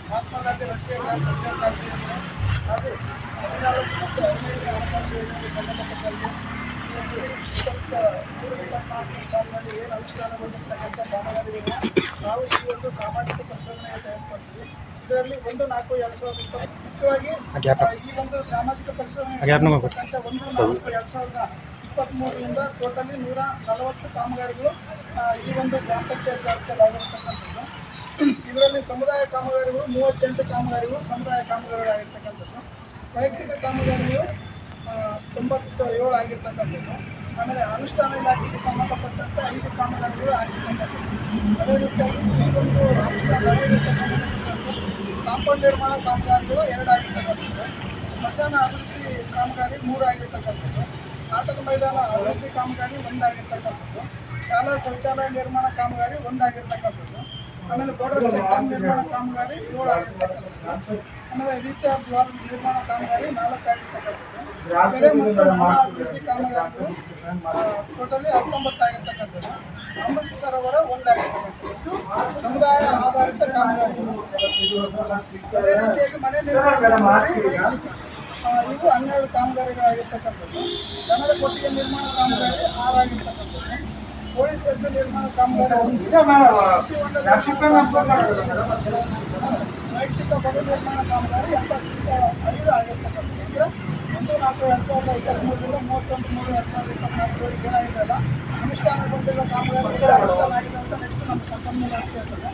ಮಹಾತ್ಮ ಗಾಂಧಿ ರಾಷ್ಟ್ರೀಯ ಗ್ರಾಮೀಣ ಕಾರ್ಯಕ್ರಮ ಹಾಗೂ 14 ಮತ್ತು 15ನೇ ಹಣಕಾಸು ಯೋಜನೆಗೆ ಸಂಬಂಧಪಟ್ಟಂತೆ 2024 ಸಾಲಿನಲ್ಲಿ ಏನು ಅನುಷ್ಠಾನಗೊಂಡಿರ್ತಕ್ಕಂಥ ಕಾಮಗಾರಿಗಳನ್ನು ನಾವು ಈ ಒಂದು ಸಾಮಾಜಿಕ ಪರಿಶೀಲನೆಗೆ ತೆಗೆದುಕೊಳ್ತೀವಿ. ಇದರಲ್ಲಿ 1/4/2020 ಮುಖ್ಯವಾಗಿ ಈ ಒಂದು ಸಾಮಾಜಿಕ ಪರಿಶೀಲನೆಗೆ 1/4/2023ರಿಂದ ಟೋಟಲಿ 140 ಕಾಮಗಾರಿಗಳು ಈ ಒಂದು ಗ್ರಾಮ ಪಂಚಾಯತ್ ವ್ಯಾಪ್ತಿಯಲ್ಲಿ ಆಗಿರತಕ್ಕಂಥದ್ದು. ಇದರಲ್ಲಿ ಸಮುದಾಯ ಕಾಮಗಾರಿಗಳು 38 ಕಾಮಗಾರಿಗಳು ಸಮುದಾಯ ಕಾಮಗಾರಿಗಳಾಗಿರ್ತಕ್ಕಂಥದ್ದು. ವೈಯಕ್ತಿಕ ಕಾಮಗಾರಿಗಳು 97 ಆಗಿರ್ತಕ್ಕಂಥದ್ದು. ಆಮೇಲೆ ಅನುಷ್ಠಾನ ಇಲಾಖೆಗೆ ಸಂಬಂಧಪಟ್ಟಂತೆ 5 ಕಾಮಗಾರಿಗಳು ಆಗಿರ್ತಕ್ಕಂಥದ್ದು. ಅದೇ ರೀತಿಯಾಗಿ ಈ ಒಂದು ಅನುಷ್ಠಾನ ಸಂಬಂಧಪಟ್ಟಂತೆ ಕಾಂಪೌಂಡ್ ನಿರ್ಮಾಣ ಕಾಮಗಾರಿಗಳು 2 ಆಗಿರ್ತಕ್ಕಂಥದ್ದು. ಸ್ಮಶಾನ ಅಭಿವೃದ್ಧಿ ಕಾಮಗಾರಿ 3 ಆಗಿರ್ತಕ್ಕಂಥದ್ದು. ಆಟದ ಮೈದಾನ ಅಭಿವೃದ್ಧಿ ಕಾಮಗಾರಿ 1 ಆಗಿರ್ತಕ್ಕಂಥದ್ದು. ಶಾಲಾ ಶೌಚಾಲಯ ನಿರ್ಮಾಣ ಕಾಮಗಾರಿ 1 ಆಗಿರ್ತಕ್ಕಂಥದ್ದು. ಆಮೇಲೆ ಬೋರ್ಡರ್ ಚೆಕ್ ಡ್ಯಾಮ್ ನಿರ್ಮಾಣ ಕಾಮಗಾರಿ 7 ಆಗಿರ್ತಕ್ಕಂಥದ್ದು. ಆಮೇಲೆ ರೀಚಾರ್ಜ್ ವಾಲ್ ನಿರ್ಮಾಣ ಕಾಮಗಾರಿ 4 ಆಗಿರ್ತಕ್ಕಂಥದ್ದು. ಕೆರೆ ಮತ್ತು ನಾಲಾ ಅಭಿವೃದ್ಧಿ ಕಾಮಗಾರಿಗಳು ಟೋಟಲಿ 19 ಆಗಿರ್ತಕ್ಕಂಥದ್ದು. ಅಮೃತ ಸರೋವರ 1 ಆಗಿರ್ತಕ್ಕಂಥದ್ದು. ಇದು ಸಮುದಾಯ ಆಧಾರಿತ ಕಾಮಗಾರಿಗಳು. ಅದೇ ರೀತಿಯಾಗಿ ಮನೆ ನಿರ್ಮಾಣ ಕಾಮಗಾರಿ ವೈಯಕ್ತಿಕ ಇವು 12 ಕಾಮಗಾರಿಗಳಾಗಿರ್ತಕ್ಕಂಥದ್ದು. ದನದ ಕೊಟ್ಟಿಗೆ ನಿರ್ಮಾಣ ಕಾಮಗಾರಿ 6 ಆಗಿರ್ತಕ್ಕಂಥದ್ದು. ಪೊಲೀಸ್ ಹೆದ್ದು ನಿರ್ಮಾಣ ಕಾಮಗಾರಿ ವೈಯಕ್ತಿಕ ಬದು ನಿರ್ಮಾಣ ಕಾಮಗಾರಿ 75 ಆಗಿರ್ತಕ್ಕಂಥದ್ದು. ಅಂದರೆ 1/4/2023ರಿಂದ 31/3/2024 ಏನಾಗಿದೆಯಲ್ಲ ಅನುಷ್ಠಾನಗೊಂಡಿರುವ ಕಾಮಗಾರಿ ಅನುಷ್ಠಾನ ಆಗಿದೆ ಅಂತ ನೆಕ್ಸ್ಟ್ ನಮ್ಮ ಸಂಪನ್ಮೂಲ ಆಗ್ತಿರ್ತದೆ.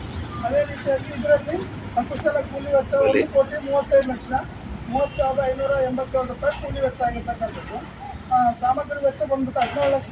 ಅದೇ ರೀತಿಯಾಗಿ ಇದರಲ್ಲಿ ಸಂಕುಶಲ ಕೂಲಿ ವೆಚ್ಚ 1,35,30,30,587 ರೂಪಾಯಿ ಕೂಲಿ ವೆಚ್ಚ ಆಗಿರ್ತಕ್ಕಂಥದ್ದು. ಸಾಮಗ್ರಿ ವೆಚ್ಚ ಬಂದ್ಬಿಟ್ಟು 17 ಲಕ್ಷ